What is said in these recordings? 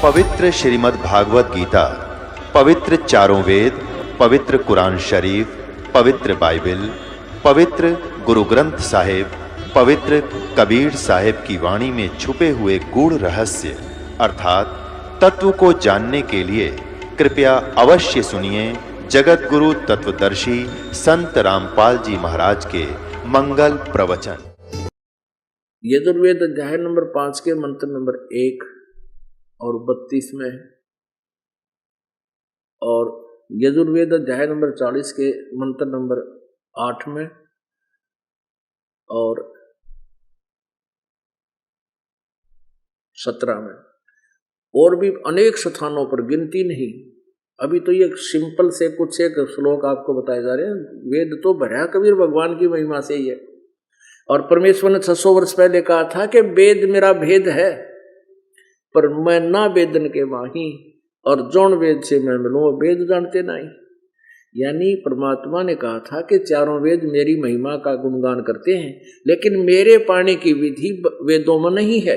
पवित्र श्रीमद् भागवत गीता, पवित्र चारों वेद, पवित्र कुरान शरीफ, पवित्र बाइबल, पवित्र गुरु ग्रंथ साहिब, पवित्र कबीर साहिब की वाणी में छुपे हुए गूढ़ रहस्य अर्थात तत्व को जानने के लिए कृपया अवश्य सुनिए जगत गुरु तत्वदर्शी संत रामपाल जी महाराज के मंगल प्रवचन। यजुर्वेद अध्याय नंबर 5 के मंत्र नंबर 1 और 32 में है, और यजुर्वेद अध्याय नंबर 40 के मंत्र नंबर 8 में और 17 में, और भी अनेक स्थानों पर, गिनती नहीं। अभी तो ये सिंपल से कुछ एक श्लोक आपको बताए जा रहे हैं। वेद तो भरा कबीर भगवान की महिमा से ही है, और परमेश्वर ने 600 वर्ष पहले कहा था कि वेद मेरा भेद है, पर मैं ना वेदन के माही, और जौन वेद से मैं मिलूं वो वेद जानते नहीं। यानी परमात्मा ने कहा था कि चारों वेद मेरी महिमा का गुणगान करते हैं, लेकिन मेरे पाने की विधि वेदों में नहीं है।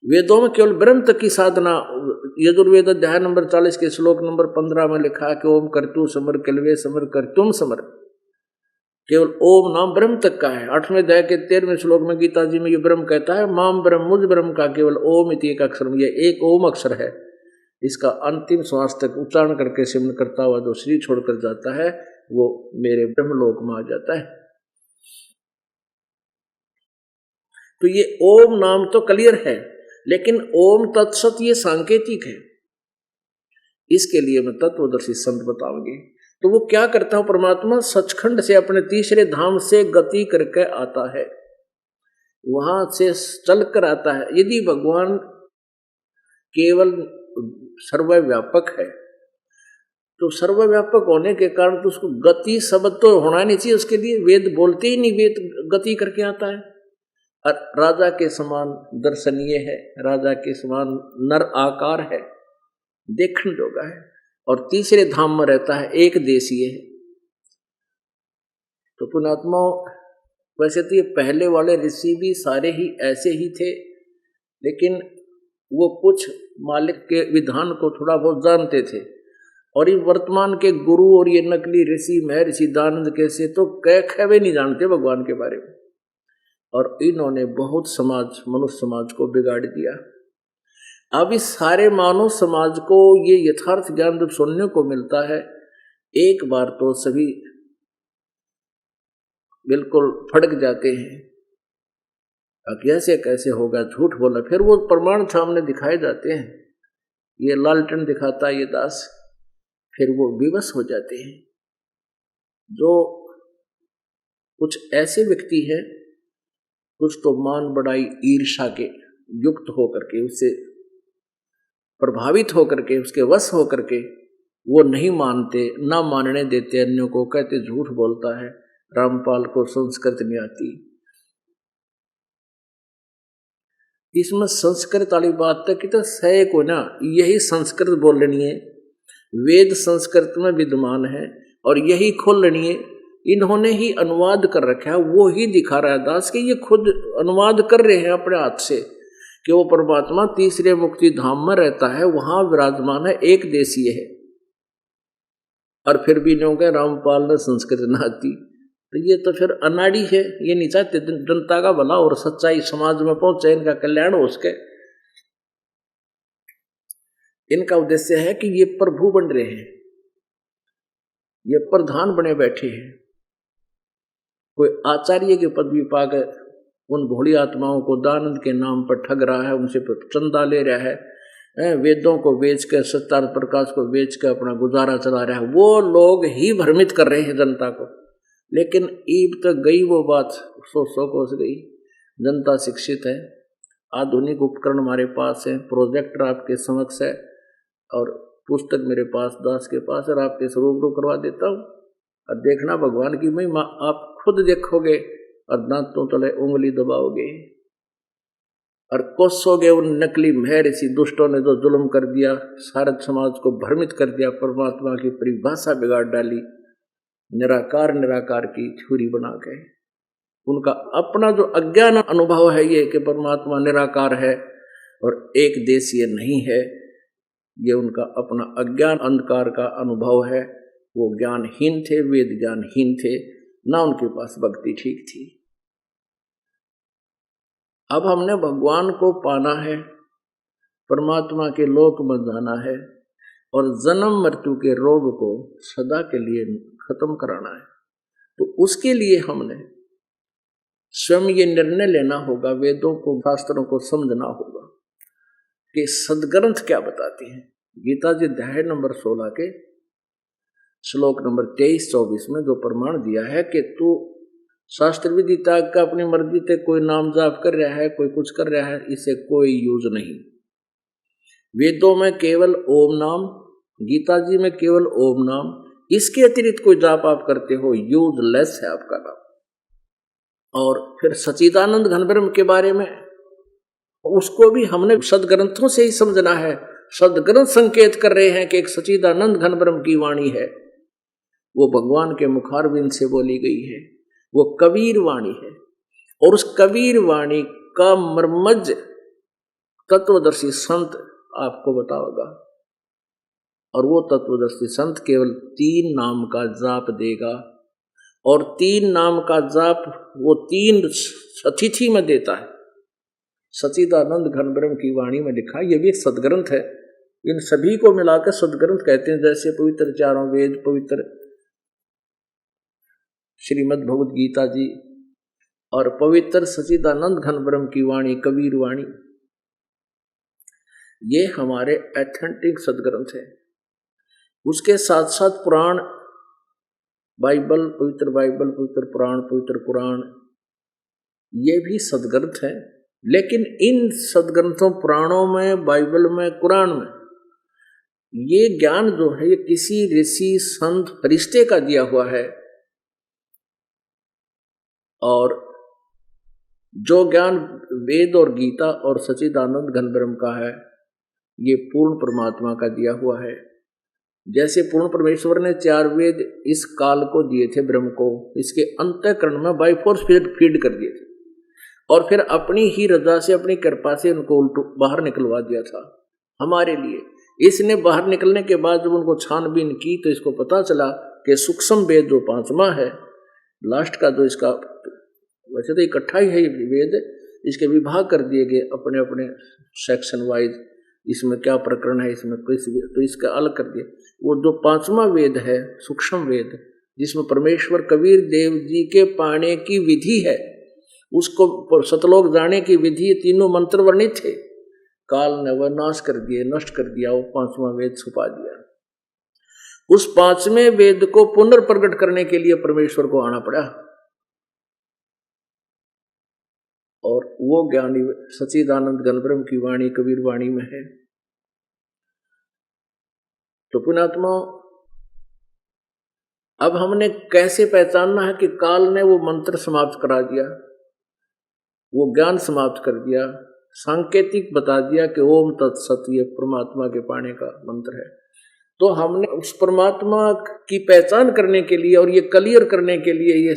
वेदों में केवल ब्रह्म तक की साधना। यजुर्वेद अध्याय नंबर 40 के श्लोक नंबर 15 में लिखा है कि ओम कर्तु समर कलवे समर कर्तुम समर, केवल ओम नाम ब्रह्म तक का है। 8वें अध्याय के 13वें श्लोक में गीता जी में ये ब्रह्म कहता है, माम ब्रह्म मुझ ब्रह्म का केवल ओम इति एक अक्षर, ये एक ओम अक्षर है। इसका अंतिम श्वास तक उच्चारण करके सिमरण करता हुआ जो शरीर छोड़कर जाता है वो मेरे ब्रह्मलोक में आ जाता है। तो ये ओम नाम तो क्लियर है, लेकिन ओम तत्सत ये सांकेतिक है। इसके लिए मैं तत्वदर्शी संत बताऊंगी। तो वो क्या करता है परमात्मा? सचखंड से अपने तीसरे धाम से गति करके आता है, वहां से चल कर आता है। यदि भगवान केवल सर्वव्यापक है तो सर्वव्यापक होने के कारण तो उसको गति शब्द तो होना नहीं चाहिए उसके लिए। वेद बोलते ही नहीं, वेद गति करके आता है। और राजा के समान दर्शनीय है, राजा के समान नर आकार है, देखने जोगा है, और तीसरे धाम में रहता है, एक देशीय है। तो पुणात्मा, वैसे तो ये पहले वाले ऋषि भी सारे ही ऐसे ही थे, लेकिन वो कुछ मालिक के विधान को थोड़ा बहुत जानते थे। और ये वर्तमान के गुरु और ये नकली ऋषि महर्षि दानंद कैसे तो कह भी नहीं जानते भगवान के बारे में, और इन्होंने बहुत समाज, मनुष्य समाज को बिगाड़ दिया। अब इस सारे मानव समाज को ये यथार्थ ज्ञान जब सुनने को मिलता है, एक बार तो सभी बिल्कुल फड़क जाते हैं, कैसे कैसे होगा, झूठ बोला। फिर वो प्रमाण सामने दिखाए जाते हैं, ये लालटेन दिखाता है ये दास, फिर वो विवश हो जाते हैं। जो कुछ ऐसे व्यक्ति हैं, कुछ तो मान बढ़ाई ईर्षा के युक्त होकर के, उससे प्रभावित होकर के, उसके वश होकर के वो नहीं मानते, ना मानने देते अन्यों को, कहते झूठ बोलता है, रामपाल को संस्कृत नहीं आती। इसमें संस्कृत वाली बात तक कि तो सह को ना यही संस्कृत बोल लेनी है, वेद संस्कृत में विद्यमान है और यही खोल लेनी है। इन्होंने ही अनुवाद कर रखा है, वो ही दिखा रहा है दास कि ये खुद अनुवाद कर रहे हैं अपने हाथ से कि वो परमात्मा तीसरे मुक्ति धाम में रहता है, वहां विराजमान है, एक देशीय है। और फिर भी लोग रामपाल ने संस्कृत न आती, तो ये तो फिर अनाड़ी है। ये नहीं चाहते जनता का भला और सच्चाई समाज में पहुंचे, इनका कल्याण हो सके। इनका उद्देश्य है कि ये प्रभु बन रहे हैं, ये प्रधान बने बैठे हैं। कोई आचार्य की पदवी पाकर उन भोली आत्माओं को दानंद के नाम पर ठग रहा है, उनसे चंदा ले रहा है, वेदों को बेच कर, सत्यार्थ प्रकाश को बेच कर अपना गुजारा चला रहा है। वो लोग ही भ्रमित कर रहे हैं जनता को। लेकिन ईब तक गई वो बात, 100 कोस गई। जनता शिक्षित है, आधुनिक उपकरण हमारे पास है, प्रोजेक्टर आपके समक्ष है, और पुस्तक मेरे पास, दास के पास, और आपके रूबरू करवा देता हूँ। और देखना भगवान की महिमा आप खुद देखोगे और दांतों तले उंगली दबाओगे और कोसोगे उन नकली महर्षि दुष्टों ने जो जुल्म कर दिया, सारे समाज को भ्रमित कर दिया, परमात्मा की परिभाषा बिगाड़ डाली, निराकार निराकार की थ्योरी बना के। उनका अपना जो अज्ञान अनुभव है ये कि परमात्मा निराकार है, और एक देशीय नहीं है। ये उनका अपना अज्ञान अंधकार का अनुभव है। वो ज्ञानहीन थे, वेद ज्ञानहीन थे, ना उनके पास भक्ति ठीक थी। अब हमने भगवान को पाना है, परमात्मा के लोक में जाना है और जन्म मृत्यु के रोग को सदा के लिए खत्म कराना है। तो उसके लिए हमने स्वयं ये निर्णय लेना होगा, वेदों को शास्त्रों को समझना होगा कि सदग्रंथ क्या बताती हैं। गीता जी अध्याय नंबर 16 के श्लोक नंबर 23-24 में जो प्रमाण दिया है कि तू शास्त्र विधि त्याग का अपनी मर्जी से कोई नाम जाप कर रहा है, कोई कुछ कर रहा है, इसे कोई यूज नहीं। वेदों में केवल ओम नाम, गीता जी में केवल ओम नाम, इसके अतिरिक्त कोई जाप आप करते हो यूजलेस है आपका नाम। और फिर सच्चिदानंद घन ब्रह्म के बारे में उसको भी हमने सदग्रंथों से ही समझना है। सदग्रंथ संकेत कर रहे हैं कि एक सच्चिदानंद घन ब्रह्म की वाणी है, वो भगवान के मुखारविंद से बोली गई है, वो कबीर वाणी है। और उस कबीर वाणी का मर्मज्ज तत्वदर्शी संत आपको बताओगा, और वो तत्वदर्शी संत केवल 3 नाम का जाप देगा। और 3 नाम का जाप वो 3 अतिथि में देता है। सच्चिदानंद घन ब्रह्म की वाणी में लिखा, ये भी एक सदग्रंथ है। इन सभी को मिलाकर सदग्रंथ कहते हैं। जैसे पवित्र चारों वेद, पवित्र श्रीमद् भगवद गीता जी और पवित्र सच्चिदानंद घन ब्रह्म की वाणी कबीर वाणी, ये हमारे एथेंटिक सदग्रंथ है। उसके साथ साथ पुराण, बाइबल, पवित्र पुराण, पवित्र कुरान, ये भी सदग्रंथ है। लेकिन इन सदग्रंथों, पुराणों में, बाइबल में, कुरान में, ये ज्ञान जो है ये किसी ऋषि संत फरिश्ते का दिया हुआ है। और जो ज्ञान वेद और गीता और सच्चिदानंद घन ब्रह्म का है, ये पूर्ण परमात्मा का दिया हुआ है। जैसे पूर्ण परमेश्वर ने 4 वेद इस काल को दिए थे, ब्रह्म को, इसके अंतःकरण में बाय फोर्स फीड कर दिए थे, और फिर अपनी ही रजा से, अपनी कृपा से उनको बाहर निकलवा दिया था हमारे लिए। इसने बाहर निकलने के बाद जब उनको छानबीन की तो इसको पता चला कि सूक्ष्म वेद जो 5वां है, लास्ट का जो इसका, वैसे तो इकट्ठा ही है ये वेद, इसके विभाग कर दिए गए अपने अपने सेक्शन वाइज, इसमें क्या प्रकरण है, इसमें किस, तो इसका अलग कर दिया। वो जो 5वां वेद है, सूक्ष्म वेद, जिसमें परमेश्वर कबीर देव जी के पाने की विधि है, उसको सतलोक जाने की विधि, 3 मंत्र वर्णित थे, काल ने वह नाश कर दिए, नष्ट कर दिया, वो 5वां वेद छुपा दिया। उस 5वें वेद को पुनर्प्रकट करने के लिए परमेश्वर को आना पड़ा, और वो ज्ञानी सच्चिदानंद घन ब्रह्म की वाणी कबीर वाणी में है। तो पुण्यात्मा, अब हमने कैसे पहचानना है कि काल ने वो मंत्र समाप्त करा दिया, वो ज्ञान समाप्त कर दिया, सांकेतिक बता दिया कि ओम तत्सत ये परमात्मा के पाने का मंत्र है। तो हमने उस परमात्मा की पहचान करने के लिए और ये क्लियर करने के लिए, ये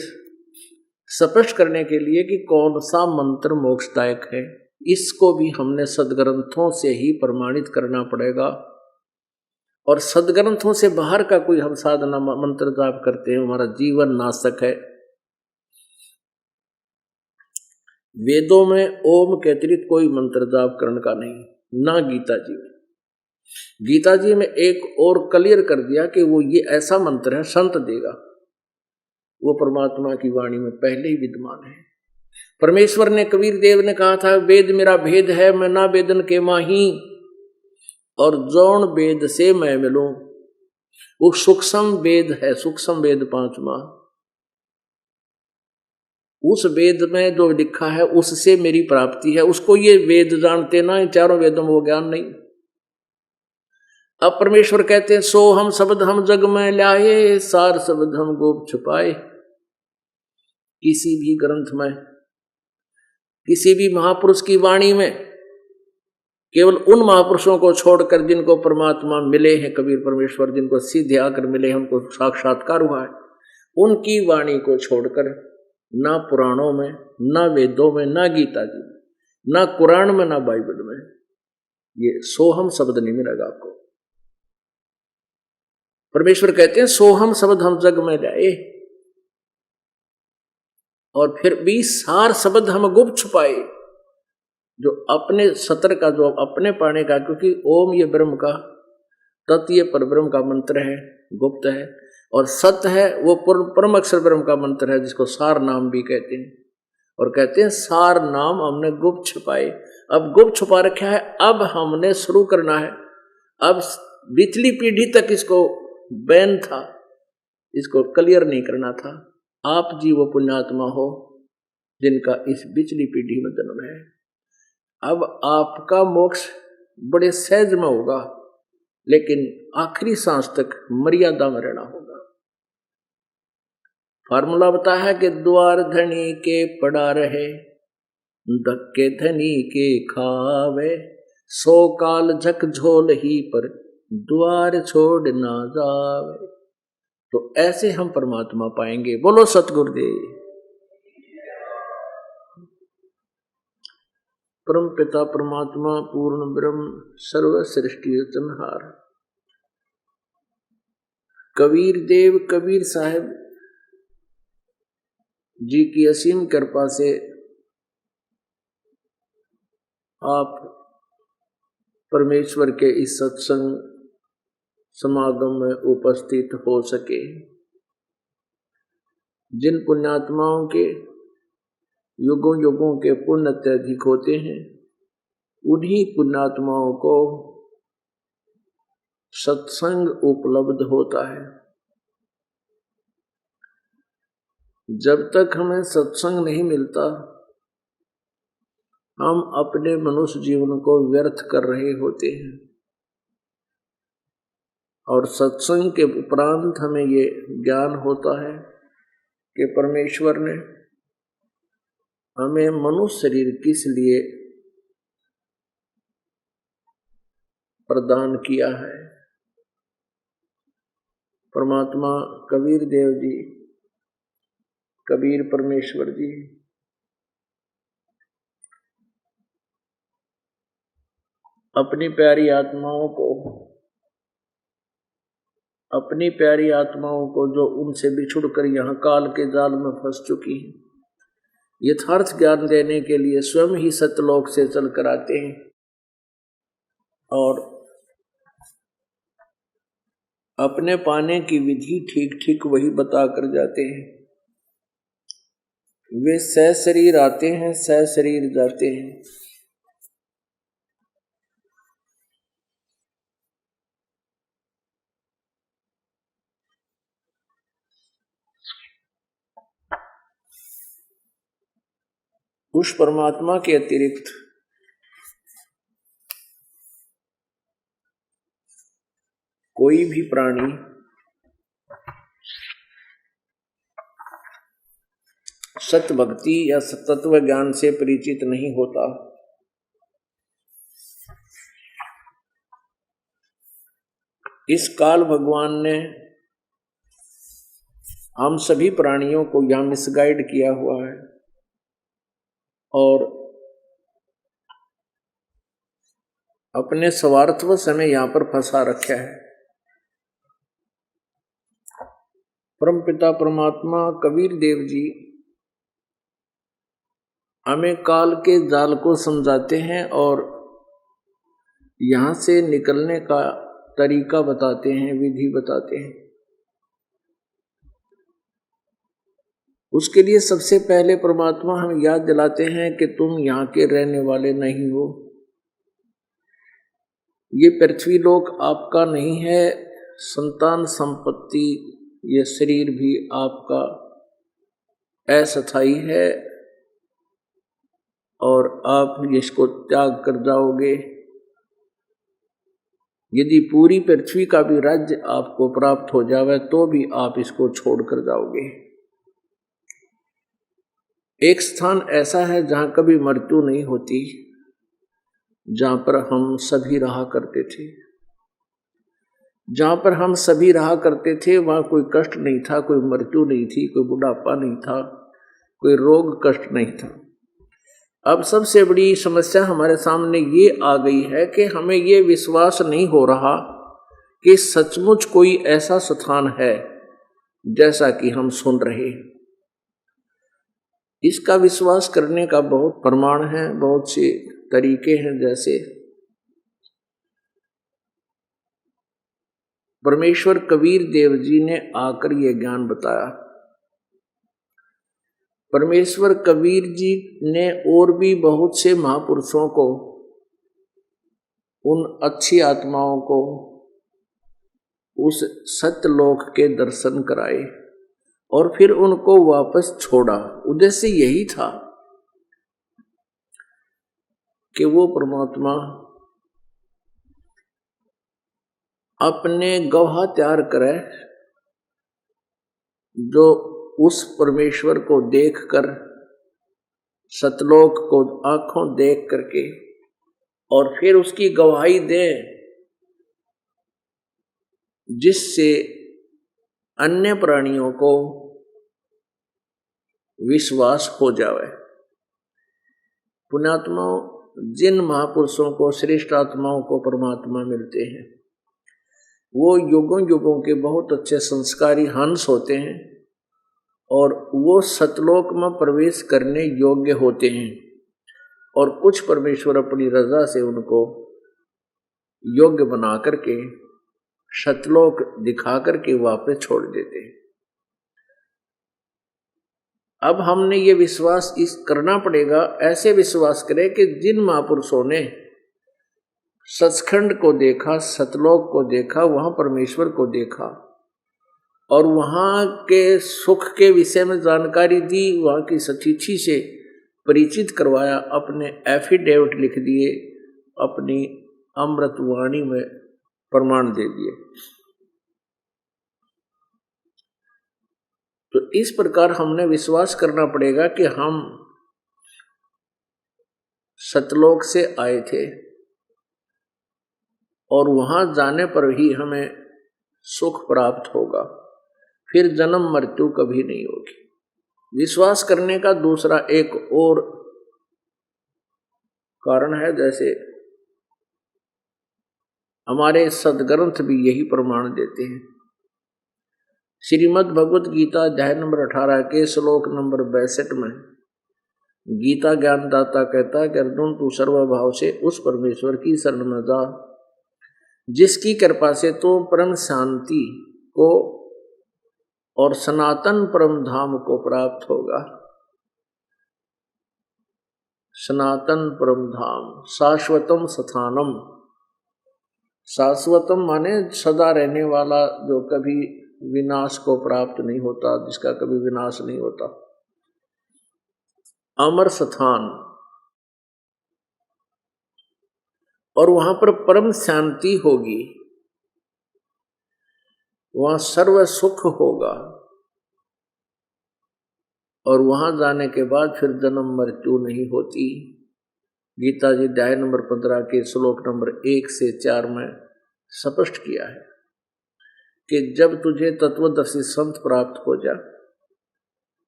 स्पष्ट करने के लिए कि कौन सा मंत्र मोक्षदायक है, इसको भी हमने सदग्रंथों से ही प्रमाणित करना पड़ेगा। और सदग्रंथों से बाहर का कोई हम साधना मंत्र जाप करते हैं, हमारा जीवन नाशक है। वेदों में ओम के अतिरिक्त कोई मंत्र जाप करने का नहीं, ना गीता जी में। गीता जी में एक और क्लियर कर दिया कि वो ये ऐसा मंत्र है, संत देगा, वो परमात्मा की वाणी में पहले ही विद्यमान है। परमेश्वर ने, कबीर देव ने कहा था, वेद मेरा भेद है, मैं ना वेदन के माही, और जौन वेद से मैं मिलूं। वो सूक्ष्म वेद है, सूक्ष्म वेद 5वां, उस वेद में जो लिखा है उससे मेरी प्राप्ति है। उसको ये वेद जानते ना, 4 वेदों में वो ज्ञान नहीं। अब परमेश्वर कहते हैं, सो हम शब्द हम जग में लाए, सार शब्द हम गोप छुपाए। किसी भी ग्रंथ में, किसी भी महापुरुष की वाणी में, केवल उन महापुरुषों को छोड़कर जिनको परमात्मा मिले हैं, कबीर परमेश्वर जिनको सीधे आकर मिले, हमको साक्षात्कार हुआ है, उनकी वाणी को छोड़कर ना पुराणों में, ना वेदों में, ना गीता जी में, ना कुरान में, ना बाइबल में ये सोहम शब्द नहीं मिलेगा आपको। परमेश्वर कहते हैं सोहम शब्द हम जग में लाए, और फिर भी सार शब्द हम गुप्त छुपाए, जो अपने सतर का, जो अपने पाने का, क्योंकि ओम ये ब्रह्म का, तत् ये परब्रह्म का मंत्र है, गुप्त है, और सत्य है वो परम अक्षर ब्रह्म का मंत्र है, जिसको सार नाम भी कहते हैं। और कहते हैं सार नाम हमने गुप्त छुपाए। अब गुप्त छुपा रखा है, अब हमने शुरू करना है। अब पिछली पीढ़ी तक इसको बैन था, इसको क्लियर नहीं करना था। आप जी वो पुण्यात्मा हो जिनका इस पिछली पीढ़ी में जन्म है। अब आपका मोक्ष बड़े सहज में होगा, लेकिन आखिरी सांस तक मर्यादा में रहना होगा। फार्मूला बताया है कि द्वार धनी के पड़ा रहे, धक्के धनी के खावे, 100 काल झकझोल ही पर द्वार छोड़ ना जावे। तो ऐसे हम परमात्मा पाएंगे। बोलो सतगुरुदेव। परम पिता परमात्मा पूर्ण ब्रह्म सर्व सृष्टि रचनहार कबीर देव कबीर साहब जी की असीम कृपा से आप परमेश्वर के इस सत्संग समागम में उपस्थित हो सके। जिन पुण्यात्माओं के युगों युगों के पुण्य अत्यधिक होते हैं, उन्हीं पुण्यात्माओं को सत्संग उपलब्ध होता है। जब तक हमें सत्संग नहीं मिलता, हम अपने मनुष्य जीवन को व्यर्थ कर रहे होते हैं। और सत्संग के उपरांत हमें ये ज्ञान होता है कि परमेश्वर ने हमें मनुष्य शरीर किस लिए प्रदान किया है। परमात्मा कबीर देव जी, कबीर परमेश्वर जी अपनी प्यारी आत्माओं को जो उनसे बिछुड़कर यहाँ काल के जाल में फंस चुकी हैं, यथार्थ ज्ञान देने के लिए स्वयं ही सतलोक से चल कर आते हैं और अपने पाने की विधि ठीक ठीक वही बता कर जाते हैं। वे सशरीर आते हैं, सशरीर जाते हैं। उस परमात्मा के अतिरिक्त कोई भी प्राणी सत्य भक्ति या तत्व ज्ञान से परिचित नहीं होता। इस काल भगवान ने हम सभी प्राणियों को यहाँ मिसगाइड किया हुआ है और अपने स्वार्थवश हमें यहाँ पर फंसा रखा है। परम पिता परमात्मा कबीर देव जी हमें काल के जाल को समझाते हैं और यहाँ से निकलने का तरीका बताते हैं, विधि बताते हैं। उसके लिए सबसे पहले परमात्मा हमें याद दिलाते हैं कि तुम यहाँ के रहने वाले नहीं हो। ये पृथ्वी लोक आपका नहीं है, संतान संपत्ति ये शरीर भी आपका अस्थायी है और आप इसको त्याग कर जाओगे। यदि पूरी पृथ्वी का भी राज्य आपको प्राप्त हो जावे तो भी आप इसको छोड़ कर जाओगे। एक स्थान ऐसा है जहां कभी मृत्यु नहीं होती, जहां पर हम सभी रहा करते थे। जहां पर हम सभी रहा करते थे वहां कोई कष्ट नहीं था, कोई मृत्यु नहीं थी, कोई बुढ़ापा नहीं था, कोई रोग कष्ट नहीं था। अब सबसे बड़ी समस्या हमारे सामने ये आ गई है कि हमें ये विश्वास नहीं हो रहा कि सचमुच कोई ऐसा स्थान है जैसा कि हम सुन रहे हैं। इसका विश्वास करने का बहुत प्रमाण है, बहुत से तरीके हैं। जैसे परमेश्वर कबीर देव जी ने आकर ये ज्ञान बताया। परमेश्वर कबीर जी ने और भी बहुत से महापुरुषों को, उन अच्छी आत्माओं को उस सत्यलोक के दर्शन कराए और फिर उनको वापस छोड़ा। उद्देश्य यही था कि वो परमात्मा अपने गवाह तैयार करे जो उस परमेश्वर को देखकर, सतलोक को आंखों देख करके और फिर उसकी गवाही दे, जिससे अन्य प्राणियों को विश्वास हो जावे। पुण्यात्माओं, जिन महापुरुषों को, श्रेष्ठ आत्माओं को परमात्मा मिलते हैं, वो युगों युगों के बहुत अच्छे संस्कारी हंस होते हैं और वो सतलोक में प्रवेश करने योग्य होते हैं। और कुछ परमेश्वर अपनी रजा से उनको योग्य बना करके सतलोक दिखा करके वापस छोड़ देते हैं। अब हमने ये विश्वास इस करना पड़ेगा, ऐसे विश्वास करें कि जिन महापुरुषों ने सचखंड को देखा, सतलोक को देखा, वहां परमेश्वर को देखा और वहां के सुख के विषय में जानकारी दी, वहां की सचिथि से परिचित करवाया, अपने एफिडेविट लिख दिए, अपनी अमृत वाणी में प्रमाण दे दिए। तो इस प्रकार हमने विश्वास करना पड़ेगा कि हम सतलोक से आए थे और वहां जाने पर ही हमें सुख प्राप्त होगा, फिर जन्म मृत्यु कभी नहीं होगी। विश्वास करने का दूसरा एक और कारण है, जैसे हमारे सदग्रंथ भी यही प्रमाण देते हैं। श्रीमद् भगवत गीता अध्याय नंबर 18 के श्लोक नंबर 62 में गीता ज्ञानदाता कहता है कि अर्जुन, तू सर्वभाव से उस परमेश्वर की शरण में जा जिसकी कृपा से तो परम शांति को और सनातन परम धाम को प्राप्त होगा। सनातन परम धाम, शाश्वतम स्थानम। शाश्वतम माने सदा रहने वाला, जो कभी विनाश को प्राप्त नहीं होता, जिसका कभी विनाश नहीं होता। अमर स्थान, और वहां पर परम शांति होगी, वहां सर्व सुख होगा और वहां जाने के बाद फिर जन्म मृत्यु नहीं होती। गीता जी अध्याय नंबर 15 के श्लोक नंबर 1 से 4 में स्पष्ट किया है कि जब तुझे तत्वदर्शी संत प्राप्त हो जा,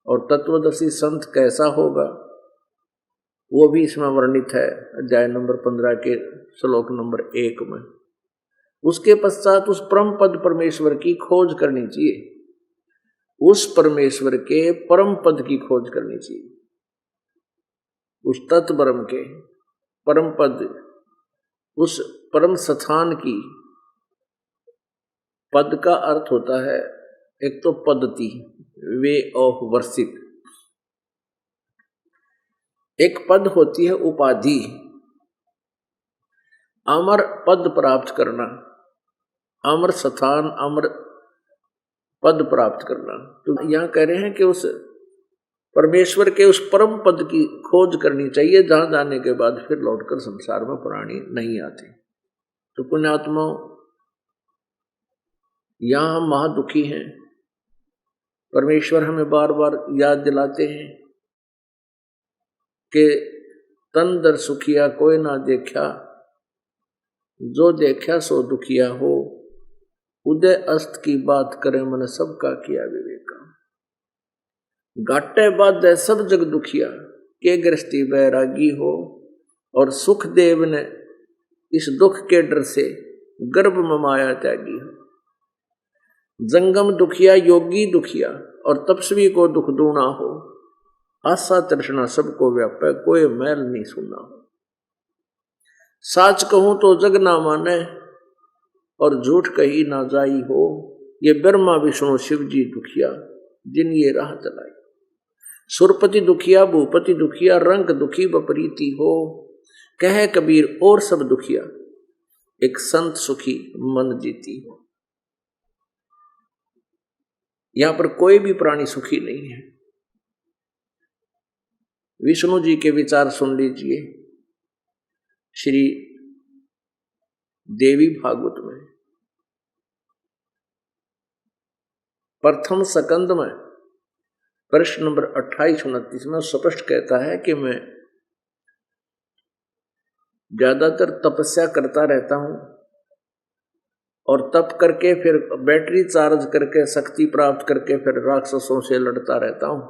और तत्वदर्शी संत कैसा होगा वो भी इसमें वर्णित है अध्याय नंबर 15 के श्लोक नंबर 1 में। उसके पश्चात उस परम पद परमेश्वर की खोज करनी चाहिए, उस परमेश्वर के परम पद की खोज करनी चाहिए, उस तत्परम के परम पद, उस परम स्थान की। पद का अर्थ होता है एक तो पद्धति, वे ऑफ वर्शिप, एक पद होती है उपाधि, अमर पद प्राप्त करना, अमर स्थान, अमर पद प्राप्त करना। तो यहां कह रहे हैं कि उस परमेश्वर के उस परम पद की खोज करनी चाहिए, जहां जाने के बाद फिर लौटकर संसार में प्राणी नहीं आते। तो पुण्यात्माओं, यहां हम महादुखी हैं। परमेश्वर हमें बार बार याद दिलाते हैं कि तन दर सुखिया कोई ना देखा, जो देखा सो दुखिया हो, उदय अस्त की बात करे मन सबका किया विवेका। घाटे बाधे सब जग दुखिया, के गृहस्थी बैरागी हो, और सुखदेव ने इस दुख के डर से गर्भ में माया त्यागी हो। जंगम दुखिया योगी दुखिया, और तपस्वी को दुख दूना हो। आशा तृष्णा सबको व्यापे, कोई मैल नहीं सुनना हो। साच कहूं तो जग ना माने, और झूठ कही ना जाई हो। ये ब्रह्मा विष्णु शिव जी दुखिया, जिन ये राह चलाई। सुरपति दुखिया भूपति दुखिया, रंग दुखी बपरीति हो। कहे कबीर और सब दुखिया, एक संत सुखी मन जीती हो। यहां पर कोई भी प्राणी सुखी नहीं है। विष्णु जी के विचार सुन लीजिए श्री देवी भागवत में प्रथम स्कंद में प्रश्न नंबर 28-29 में स्पष्ट कहता है कि मैं ज्यादातर तपस्या करता रहता हूं, और तप करके फिर बैटरी चार्ज करके शक्ति प्राप्त करके फिर राक्षसों से लड़ता रहता हूं।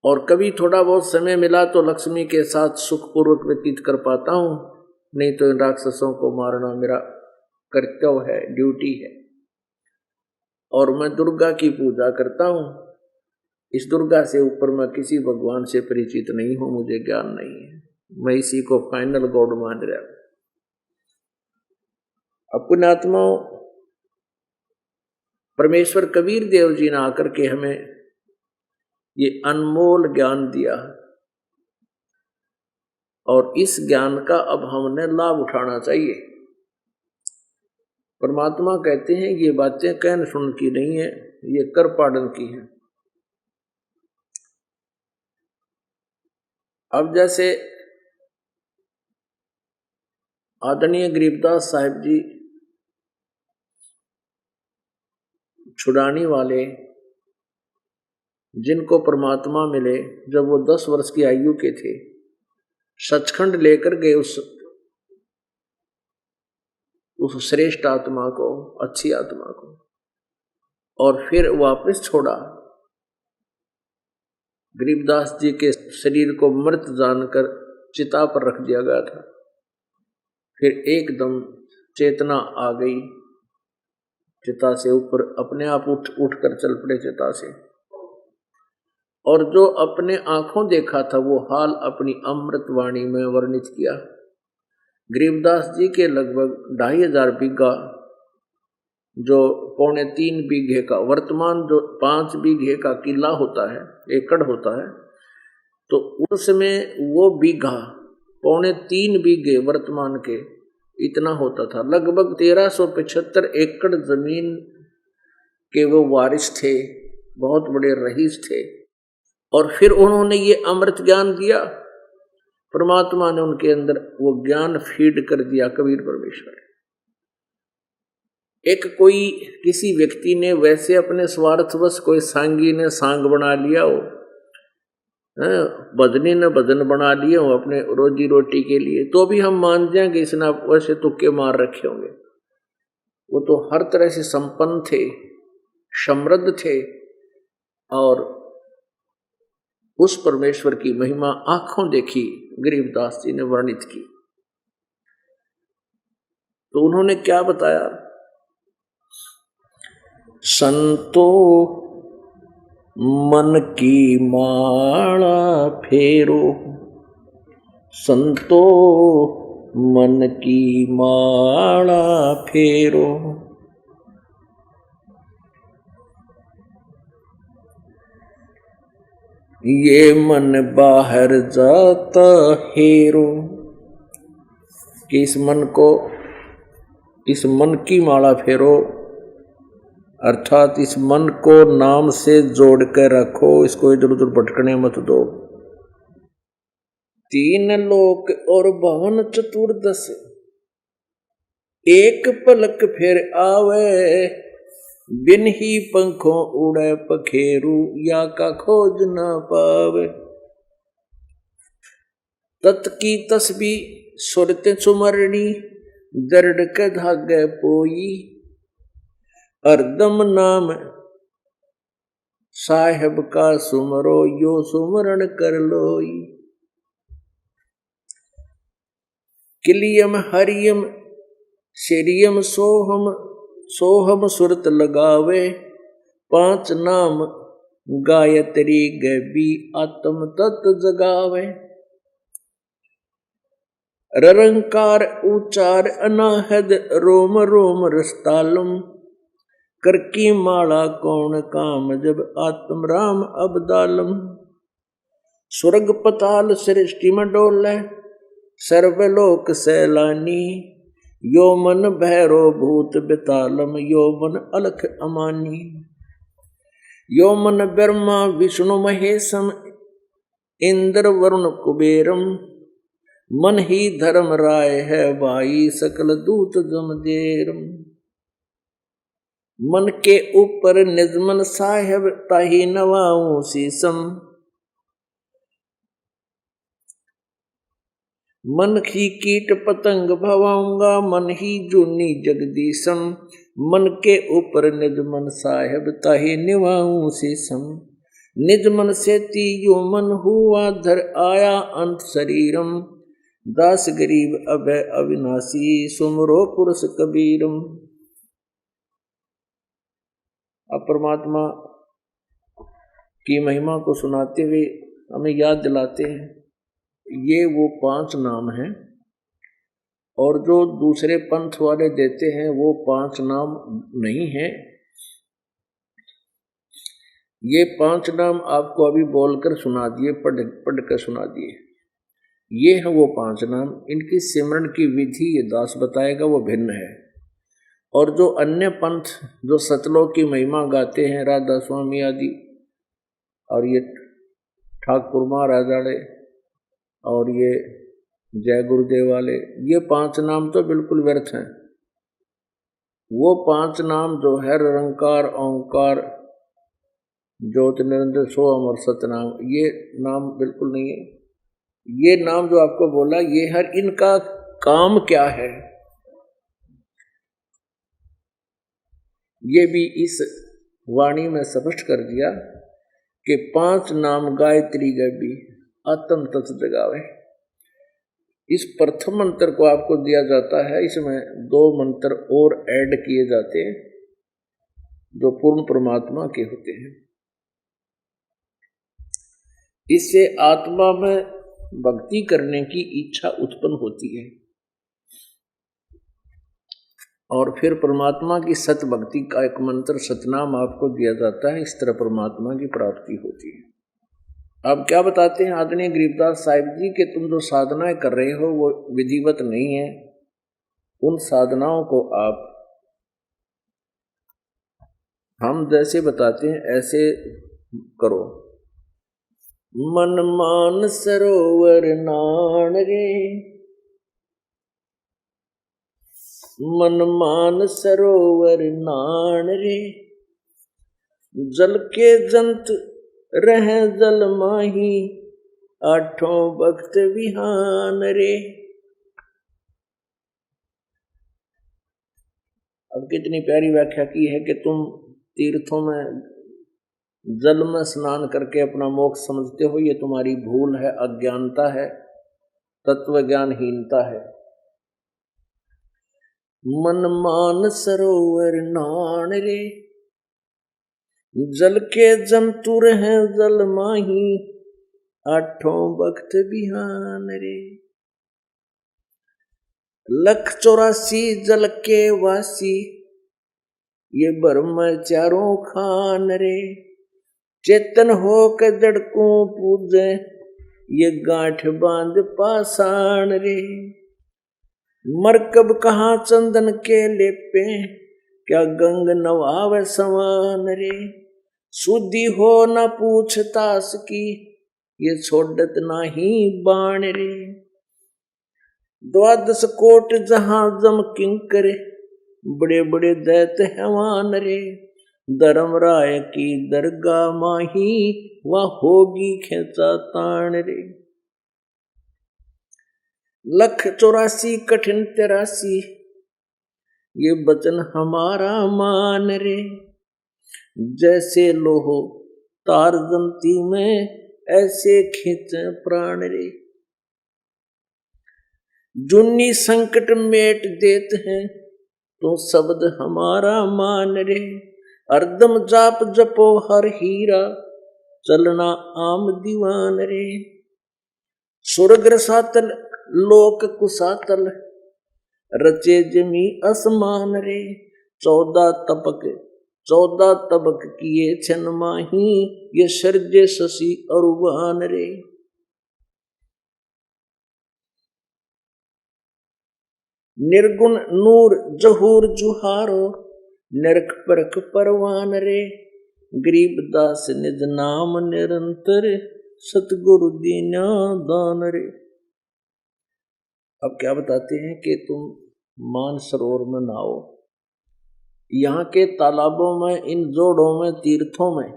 और कभी थोड़ा बहुत समय मिला तो लक्ष्मी के साथ सुखपूर्वक व्यतीत कर पाता हूं, नहीं तो इन राक्षसों को मारना मेरा कर्तव्य है, ड्यूटी है। और मैं दुर्गा की पूजा करता हूं। इस दुर्गा से ऊपर मैं किसी भगवान से परिचित नहीं हूं, मुझे ज्ञान नहीं है। मैं इसी को फाइनल गॉड मान रहा हूं। अपने आत्माओं, परमेश्वर कबीर देव जी ने आकर के हमें ये अनमोल ज्ञान दिया, और इस ज्ञान का अब हमने लाभ उठाना चाहिए। परमात्मा कहते हैं ये बातें कहन सुन की नहीं है, ये कर पाड़न की है। अब जैसे आदरणीय गरीबदास साहिब जी छुड़ानी वाले, जिनको परमात्मा मिले जब वो 10 वर्ष की आयु के थे, सचखंड लेकर गए उस श्रेष्ठ आत्मा को, अच्छी आत्मा को, और फिर वापस छोड़ा। गरीबदास जी के शरीर को मृत जानकर चिता पर रख दिया गया था। फिर एकदम चेतना आ गई, चिता से ऊपर अपने आप उठ कर चल पड़े चिता से। और जो अपने आंखों देखा था वो हाल अपनी अमृत वाणी में वर्णित किया। गरीबदास जी के लगभग 2500 बीघा, जो 3.25 बीघे का, वर्तमान जो 5 बीघे का किला होता है, एकड़ होता है, तो उसमें वो बीघा 3.25 बीघे वर्तमान के इतना होता था। लगभग 1375 एकड़ जमीन के वो वारिस थे, बहुत बड़े रईस थे। और फिर उन्होंने ये अमृत ज्ञान दिया, परमात्मा ने उनके अंदर वो ज्ञान फीड कर दिया। कबीर परमेश्वर, एक कोई किसी व्यक्ति ने वैसे अपने स्वार्थवश कोई सांगी ने सांग बना लिया हो, भजनी ने भजन बना लिए हो अपने रोजी रोटी के लिए, तो भी हम मान जाएंगे इसने वैसे तुक्के मार रखे होंगे। वो तो हर तरह से संपन्न थे, समृद्ध थे, और उस परमेश्वर की महिमा आंखों देखी गरीबदास जी ने वर्णित की। तो उन्होंने क्या बताया? संतो मन की माला फेरो, संतो मन की माला फेरो, ये मन बाहर जाता हेरो। कि इस मन की माला फेरो, अर्थात इस मन को नाम से जोड़ कर रखो, इसको इधर उधर भटकने मत दो। 3 लोक और 52 चतुर्दश, एक पलक फिर आवे, बिन ही पंखों उड़े पखेरू, या का खोज न पावे। तत् की तस्बी सुरते सुमरणी, दर्द के धागे पोई, अर्दम नाम साहेब का सुमरो यो सुमरण कर लोई। किलियम हरियम शेरियम सोहम सोहम सुरत लगावे। 5 नाम गायत्री गैबी आत्म तत्व जगावे। ररंकार उचार अनाहद रोम रोम रसतालम। कर की माला कौन काम जब आत्म राम अबदालम। स्वर्ग पताल सृष्टि में डोले सर्वलोक सैलानी। यो मन भैरो भूत बेतालम यो मन अलख अमानी। यो मन ब्रह्मा विष्णु महेशम इंद्र वरुण कुबेरम। मन ही धर्म राय है भाई सकल दूत जमजेरम। मन के ऊपर निजमन साहेब ताही नवाऊं सीसम। मन ही कीट पतंग भवाऊंगा मन ही जूनी जगदीशम। मन के ऊपर निजमन साहेब ताही निवाऊं सीसम। निजमन से तीयो मन हुआ धर आया अंत शरीरम। दास गरीब अभय अविनाशी सुमरो पुरुष कबीरम। अब परमात्मा की महिमा को सुनाते हुए हमें याद दिलाते हैं, ये वो 5 नाम हैं और जो दूसरे पंथ वाले देते हैं वो 5 नाम नहीं हैं। ये 5 नाम आपको अभी बोलकर सुना दिए, पढ़ कर सुना दिए। ये है वो 5 नाम। इनकी सिमरन की विधि ये दास बताएगा, वो भिन्न है। और जो अन्य पंथ जो सतलोक की महिमा गाते हैं, राधा स्वामी आदि और ये ठाकुर महाराज वाले और ये जय गुरुदेव वाले, ये 5 नाम तो बिल्कुल व्यर्थ हैं। वो 5 नाम जो है निरंकार ओंकार ज्योति निरंजन सोहम और सतनाम, ये नाम बिल्कुल नहीं है। ये नाम जो आपको बोला ये हर इनका काम क्या है ये भी इस वाणी में स्पष्ट कर दिया कि 5 नाम गायत्री गैबी आत्म तत्व जगावे। इस प्रथम मंत्र को आपको दिया जाता है, इसमें 2 मंत्र और ऐड किए जाते हैं जो पूर्ण परमात्मा के होते हैं। इससे आत्मा में भक्ति करने की इच्छा उत्पन्न होती है और फिर परमात्मा की सत भक्ति का एक मंत्र सतनाम आपको दिया जाता है। इस तरह परमात्मा की प्राप्ति होती है। अब क्या बताते हैं आदरणीय गरीबदास साहिब जी कि तुम जो साधनाएं कर रहे हो वो विधिवत नहीं है। उन साधनाओं को आप हम जैसे बताते हैं ऐसे करो। मन मान सरोवर नान रे, मन मान सरोवर नान रे। जल के जंत रह जल माही, 8 भक्त विहान रे। अब कितनी प्यारी व्याख्या की है कि तुम तीर्थों में जल में स्नान करके अपना मोक्ष समझते हो, ये तुम्हारी भूल है, अज्ञानता है, तत्व ज्ञानहीनता है। मन मान सरोवर नान रे, जल के जंतु हैं जल माही, 8 भक्त बिहान रे। 184 जल के वासी, ये ब्रह्म चारों खान रे। चेतन हो के जड़कों पूजे, ये गांठ बांध पाषाण रे। मरकब कहाँ चंदन के लेपे, क्या गंग नवाव समान रे। शुद्धि हो न पूछतास की, ये छोड़त नाही बाण रे। 12 कोट जहां जम किंकर, बड़े बड़े दैत हैवान रे। धर्म राय की दरगाह माही, वह होगी खेचा ताण रे। 184 कठिन 83, ये वचन हमारा मान रे। जैसे लोहो तार जंती में ऐसे खींचे प्राण रे। जुन्नी संकट मेट देते हैं तो शब्द हमारा मान रे। हरदम जाप जपो हर हीरा चलना आम दीवान रे। स्वर्ग रसातल लोक कुसातल रचे जमी असमान रे। 14 तबक किए छन माही ये सर्जे शशि अरुवान रे। निर्गुण नूर जहूर जुहारो नरक परख परवान रे। गरीबदास निज नाम निरंतर सतगुरु दीना दान रे। अब क्या बताते हैं कि तुम मानसरोवर में नहाओ। यहाँ के तालाबों में, इन जोड़ों में, तीर्थों में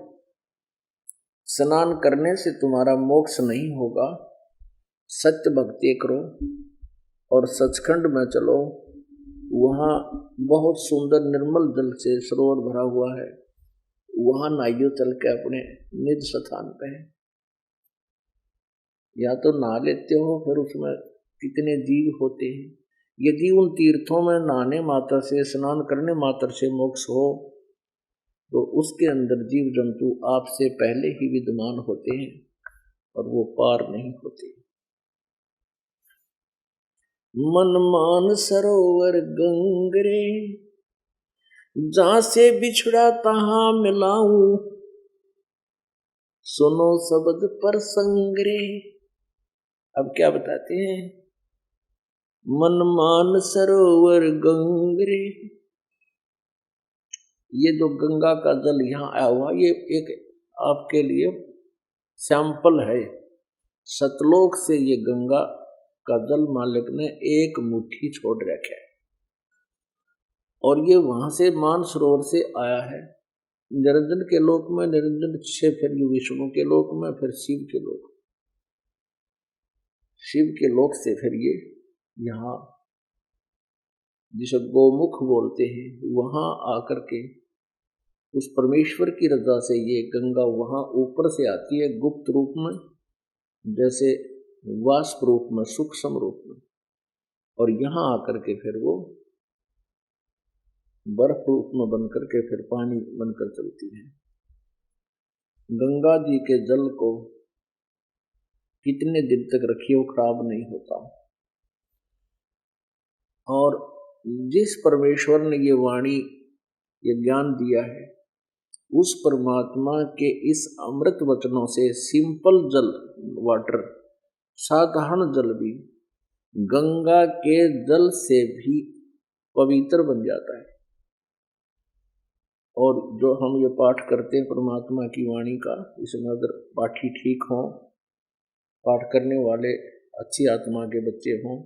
स्नान करने से तुम्हारा मोक्ष नहीं होगा। सत्य भक्ति करो और सचखंड में चलो। वहाँ बहुत सुंदर निर्मल जल से सरोवर भरा हुआ है। वहाँ नहाइयो चल के अपने निज स्थान पे। या तो नहा लेते हो, फिर उसमें कितने जीव होते हैं। यदि उन तीर्थों में नहाने मात्र से, स्नान करने मात्र से मोक्ष हो, तो उसके अंदर जीव जंतु आपसे पहले ही विद्यमान होते हैं और वो पार नहीं होते। मन मान सरोवर गंगरे जहां से बिछड़ा तहां मिलाऊं। सुनो शब्द पर संगरे। अब क्या बताते हैं? मन मान सरोवर गंगरे। ये जो गंगा का जल यहाँ आया हुआ, ये एक आपके लिए सैंपल है। सतलोक से ये गंगा का जल मालिक ने एक मुट्ठी छोड़ रखा है और ये वहां से मानसरोवर से आया है। निरंजन के लोक में, निरंजन से फिर विष्णु के लोक में, फिर शिव के लोक, शिव के लोक से फिर ये यहाँ जिसे गोमुख बोलते हैं, वहां आकर के उस परमेश्वर की रजा से ये गंगा वहां ऊपर से आती है गुप्त रूप में, जैसे वाष्प रूप में, सूक्ष्म रूप में, और यहाँ आकर के फिर वो बर्फ रूप में बनकर के फिर पानी बनकर चलती है। गंगा जी के जल को कितने दिन तक रखिए वो खराब नहीं होता। और जिस परमेश्वर ने ये वाणी, ये ज्ञान दिया है, उस परमात्मा के इस अमृत वचनों से सिंपल जल, वाटर, साधारण जल भी गंगा के जल से भी पवित्र बन जाता है। और जो हम ये पाठ करते हैं परमात्मा की वाणी का, इसमें अगर पाठी ठीक हों, पाठ करने वाले अच्छी आत्मा के बच्चे हों,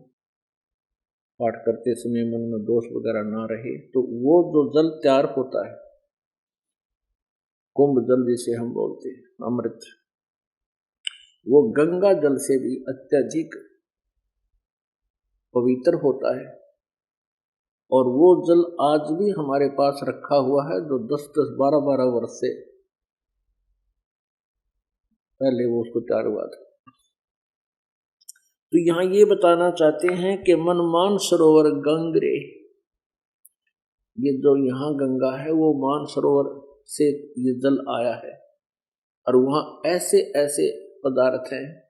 पाठ करते समय मन में दोष वगैरह ना रहे, तो वो जो जल तैयार होता है, कुंभ जल जिसे हम बोलते हैं, अमृत, वो गंगा जल से भी अत्यधिक पवित्र होता है। और वो जल आज भी हमारे पास रखा हुआ है, जो 10-10, 12-12 वर्ष से पहले वो उसको तैयार हुआ था। तो यहाँ ये बताना चाहते हैं कि मनमान सरोवर गंगरे, ये जो यहाँ गंगा है वो मान सरोवर से ये जल आया है। और वहाँ ऐसे ऐसे पदार्थ हैं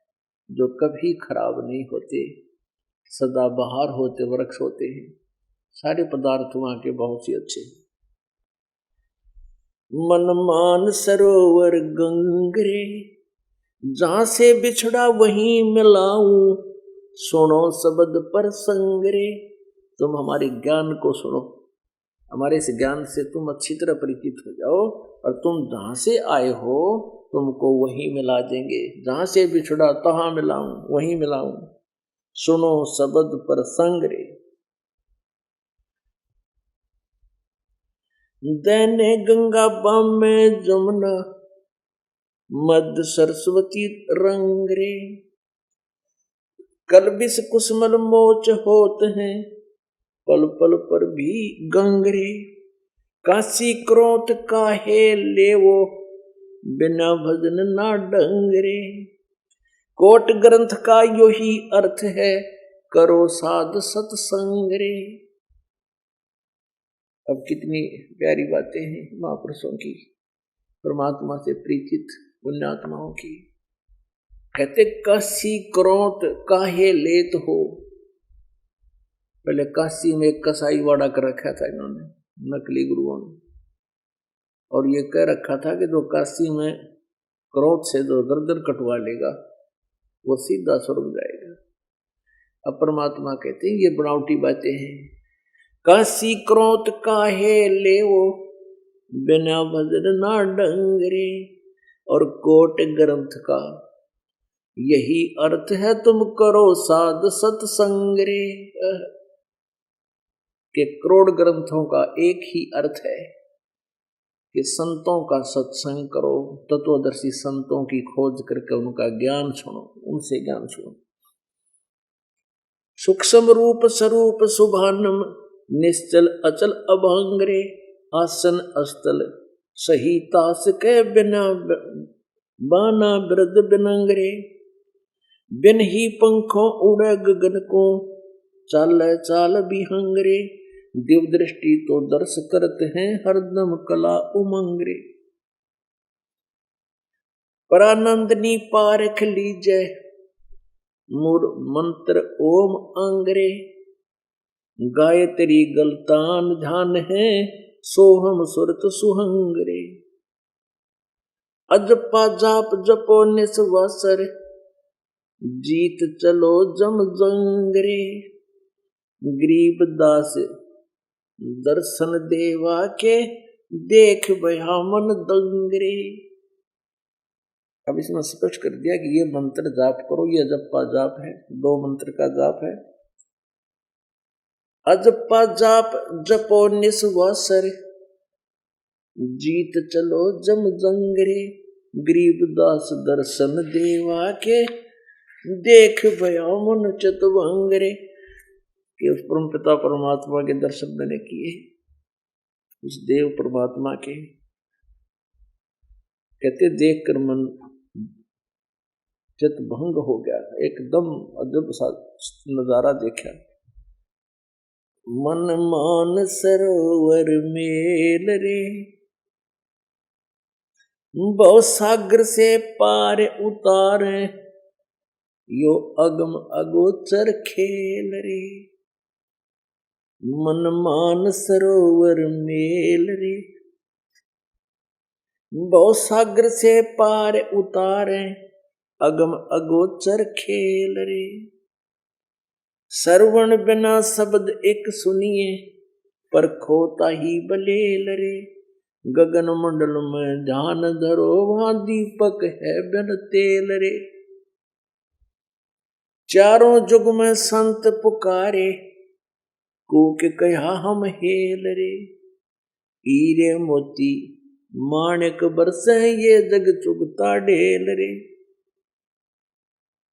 जो कभी खराब नहीं होते, सदाबहार होते, वृक्ष होते हैं, सारे पदार्थ वहाँ के बहुत ही अच्छे। मनमान सरोवर गंगरे जहां से बिछड़ा वहीं मिलाऊं। सुनो शब्द पर संगरे। तुम हमारे ज्ञान को सुनो, हमारे इस ज्ञान से तुम अच्छी तरह परिचित हो जाओ, और तुम जहां से आए हो तुमको वहीं मिला देंगे। जहां से बिछड़ा तहां मिलाऊं, वहीं मिलाऊं। सुनो शब्द पर संगरे। दैने गंगा बाम में जमुना मध्य सरस्वती रंग रे। कलबिस कुसमल मोच होत हैं पल पल पर भी गंगरे। काशी क्रोत काहे लेवो बिना भजन ना डंगरे। कोट ग्रंथ का यो ही अर्थ है, करो साध सत्संग रे। अब कितनी प्यारी बातें हैं महापुरुषों की, परमात्मा से परिचित पुण्यात्माओं की। कहते काशी क्रोध काहे लेत हो। पहले काशी में एक कसाई वाड़ा कर रखा था इन्होंने, नकली गुरुओं ने, और ये कह रखा था कि जो काशी में क्रोध से जो गर्दन कटवा लेगा वो सीधा स्वर्ग जाएगा। अब परमात्मा कहते हैं ये बनावटी बातें हैं। काशी क्रोध काहे लेवो, बिना भजन ना डंगरे। और कोट ग्रंथ का यही अर्थ है, तुम करो साध सत्संग रे। कि करोड़ ग्रंथों का एक ही अर्थ है कि संतों का सत्संग करो, तत्वदर्शी संतों की खोज करके उनका ज्ञान सुनो, उनसे ज्ञान सुनो। सूक्ष्म रूप स्वरूप शुभानम, निश्चल अचल अभंग रे। आसन अस्तल सही तास के बिना, बाना वृद्ध बिनंग रे। बिन ही पंखों उड़े गगन को, चाल चाल विहंग रे। दिव दृष्टि तो दर्श करते हैं, हरदम कला उमंग रे। परानंदनी पारख लीजय, मूर मंत्र ओम अंगरे। गायत्री गलतान ध्यान है, सोहम सुरत सुहंगरे। अजपा जाप जपो निस्वासर, जीत चलो जम जंगरे। गरीब दास दर्शन देवा के, देख भया मन दंगरे। अब इसमें स्पष्ट कर दिया कि ये मंत्र जाप करो, ये अजप्पा जाप है, 2 मंत्र का जाप है। अजप्पा जाप जपो निस्वासर, जीत चलो जम जंगरे। गरीब दास दर्शन देवा के, देख भया मन चितवंगरे। कि उस परम पिता परमात्मा के दर्शन मैंने किए, उस देव परमात्मा के। कहते देख कर मन चित भंग हो गया, एकदम अजब सा नजारा देखा। मन मान सरोवर मेल रे, बहु सागर से पार उतारे। यो अगम अगोचर खेल रे। मन मान सरोवर मेल रे, बहु सागर से पार उतारे। अगम अगोचर खेल रे। श्रवण बिना शब्द एक सुनिए, पर खोता ही बलेल रे। गगन मंडल में ध्यान धरो, वहां दीपक है बिन तेल रे। चारों जुग में संत पुकारे, कूक कहा हम हेल रे। हीरे मोती माणिक बरसे, ये जग चुगता ढेल रे।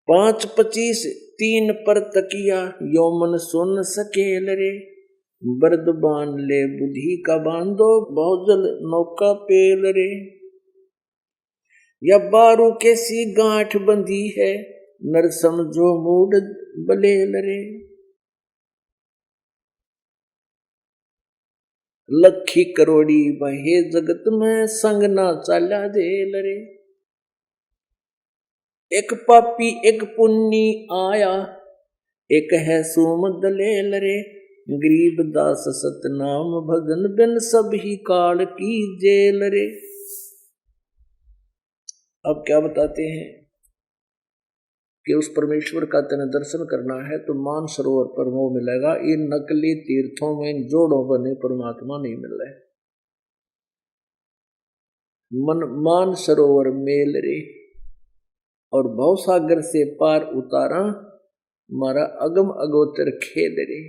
5 25 3 पर तकिया, यो मन सुन सकेल रे। बर्द बांध ले बुद्धि का बांधो, बहुजल नौका पेल रे। या बारू कैसी गांठ बंधी है, नर समझो मूड बलेल रे। लखी करोड़ी बहे जगत में, संग ना चाला देल रे। एक पापी एक पुन्नी आया, एक है सूम दलेल रे। गरीब दास सतनाम भजन बिन, सब ही काल की जेल रे। अब क्या बताते हैं कि उस परमेश्वर का तेने दर्शन करना है तो मान सरोवर पर वो मिलेगा। इन नकली तीर्थों में इन जोड़ों बने परमात्मा नहीं मिल रहे। मन मान सरोवर मेल रे, और भवसागर से पार उतारा, मारा अगम अगोचर खेद रे।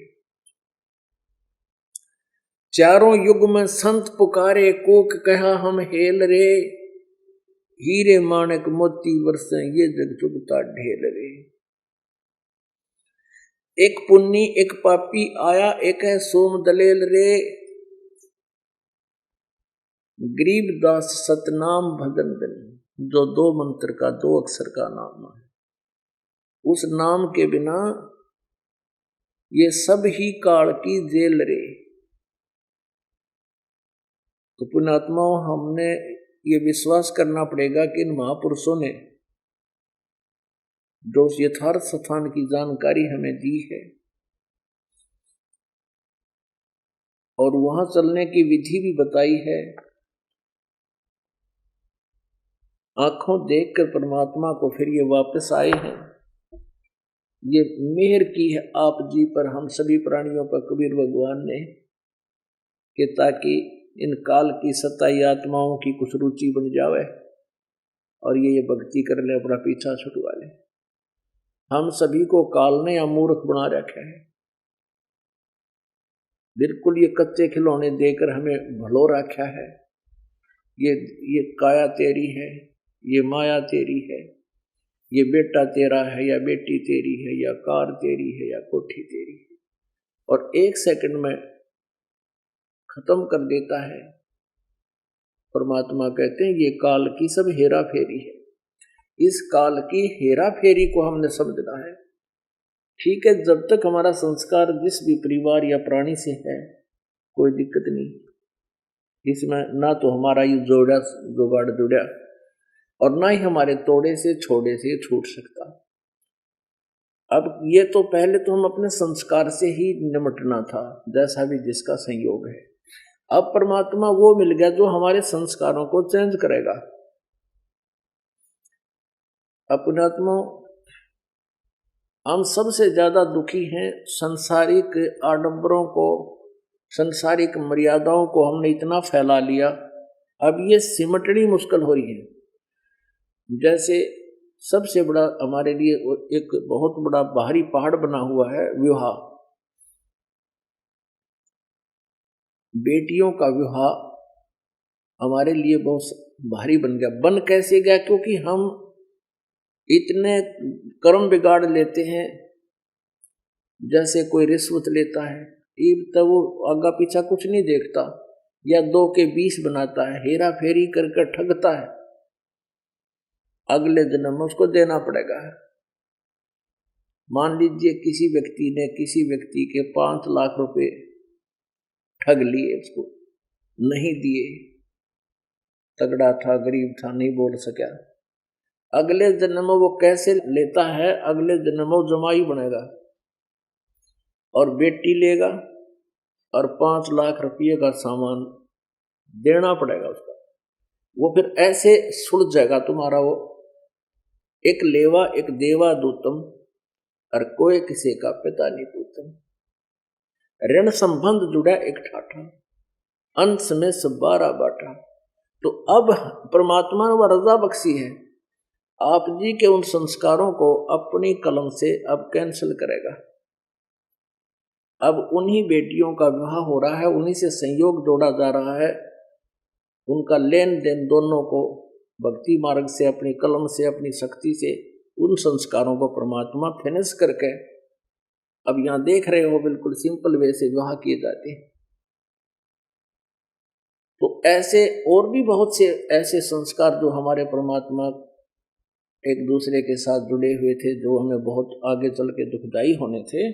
चारों युग में संत पुकारे, कोक कहा हम हेल रे। हीरे माणक मोती वर्षे, ये जग चुगता ढेल रे। एक पुन्नी एक पापी आया, एक है सोम दलेल रे। गरीबदास सतनाम भजन बिन, जो 2 मंत्र का 2 अक्षर का नाम है, उस नाम के बिना ये सब ही काल की जेल रे। तो पुण्यात्माओं, हमने ये विश्वास करना पड़ेगा कि इन महापुरुषों ने जो यथार्थ स्थान की जानकारी हमें दी है और वहां चलने की विधि भी बताई है, आंखों देखकर परमात्मा को फिर ये वापस आए हैं। ये मेहर की है आप जी पर, हम सभी प्राणियों पर कबीर भगवान ने, कि ताकि इन काल की सताई आत्माओं की कुछ रुचि बन जावे और ये भक्ति कर ले, अपना पीछा छुटवा ले। हम सभी को काल ने अमूर्ख बना रखा है, बिल्कुल ये कच्चे खिलौने देकर हमें भलो रखा है। ये काया तेरी है, ये माया तेरी है, ये बेटा तेरा है या बेटी तेरी है, या कार तेरी है या कोठी तेरी है, और 1 सेकंड में खत्म कर देता है। परमात्मा कहते हैं ये काल की सब हेरा फेरी है। इस काल की हेरा फेरी को हमने समझना है। ठीक है, जब तक हमारा संस्कार जिस भी परिवार या प्राणी से है, कोई दिक्कत नहीं, इसमें ना तो हमारा ये जुगाड़ जुड़ा और ना ही हमारे तोड़े से छोड़े से छूट सकता। अब ये तो पहले तो हम अपने संस्कार से ही निमटना था, जैसा भी जिसका संयोग है। अब परमात्मा वो मिल गया जो हमारे संस्कारों को चेंज करेगा। अपनात्मा, हम सबसे ज्यादा दुखी हैं संसारिक आडंबरों को, संसारिक मर्यादाओं को हमने इतना फैला लिया, अब ये सिमटनी मुश्किल हो रही है। जैसे सबसे बड़ा हमारे लिए एक बहुत बड़ा बाहरी पहाड़ बना हुआ है विवाह, बेटियों का विवाह हमारे लिए बहुत भारी बन गया। बन कैसे गया? क्योंकि हम इतने कर्म बिगाड़ लेते हैं। जैसे कोई रिश्वत लेता है, तब वो आगा पीछा कुछ नहीं देखता, या 2 के 20 बनाता है, हेरा फेरी करके ठगता है, अगले जन्म में उसको देना पड़ेगा। मान लीजिए किसी व्यक्ति ने किसी व्यक्ति के 5 लाख रुपए ठग लिए, उसको नहीं दिए, तगड़ा था, गरीब था, नहीं बोल सका, अगले जन्म में वो कैसे लेता है? अगले जन्म में वो जमाई बनेगा और बेटी लेगा और 5 लाख रुपये का सामान देना पड़ेगा उसका। वो फिर ऐसे सुलझ जाएगा तुम्हारा वो, एक लेवा एक देवा दूतम और कोई किसी का पिता नहीं पूतम। ऋण संबंध जुड़ा एक ठाठा, अंश में सब 12 बाटा। तो अब परमात्मा ने वह रजा बख्शी है, आप जी के उन संस्कारों को अपनी कलम से अब कैंसिल करेगा। अब उन्हीं बेटियों का विवाह हो रहा है, उन्हीं से संयोग जोड़ा जा रहा है, उनका लेन देन दोनों को भक्ति मार्ग से, अपनी कलम से, अपनी शक्ति से उन संस्कारों को परमात्मा फिनिश करके अब यहां देख रहे हो बिल्कुल सिंपल वे से विवाह किए जाते हैं। तो ऐसे और भी बहुत से ऐसे संस्कार जो हमारे परमात्मा एक दूसरे के साथ जुड़े हुए थे, जो हमें बहुत आगे चल के दुखदाई होने थे,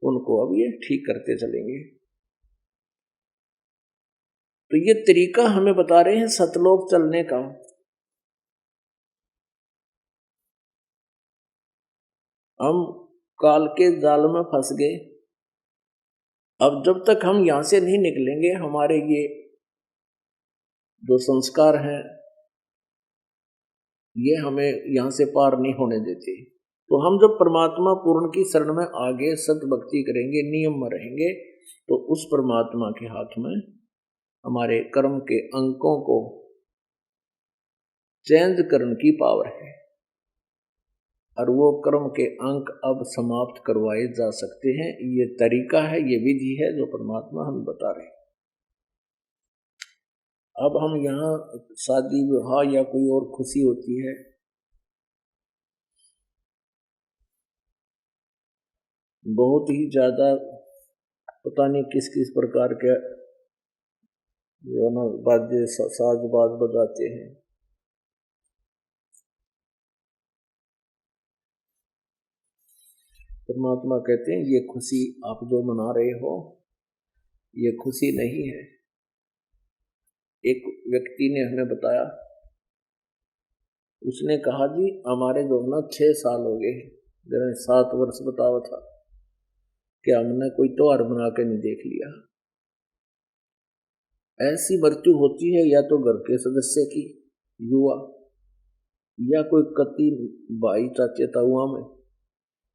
उनको अब ये ठीक करते चलेंगे। तो ये तरीका हमें बता रहे हैं सतलोक चलने का। हम काल के जाल में फंस गए। अब जब तक हम यहां से नहीं निकलेंगे, हमारे ये जो संस्कार हैं ये हमें यहां से पार नहीं होने देते। तो हम जब परमात्मा पूर्ण की शरण में आगे सत भक्ति करेंगे, नियम में रहेंगे, तो उस परमात्मा के हाथ में हमारे कर्म के अंकों को चेंज करने की पावर है, और वो कर्म के अंक अब समाप्त करवाए जा सकते हैं। ये तरीका है, ये विधि है जो परमात्मा हमें बता रहे हैं। अब हम यहाँ शादी विवाह या कोई और खुशी होती है, बहुत ही ज्यादा पता नहीं किस किस प्रकार के जो ना वाद्य साज बाज बजाते हैं। परमात्मा कहते हैं ये खुशी आप जो मना रहे हो ये खुशी नहीं है। एक व्यक्ति ने हमें बताया, उसने कहा जी हमारे जो ना 6 साल हो गए, जरा 7 वर्ष बतावा था कि हमने कोई त्योहार बना के नहीं देख लिया। ऐसी मृत्यु होती है या तो घर के सदस्य की, युवा, या कोई कति भाई चाचे ताऊआ में,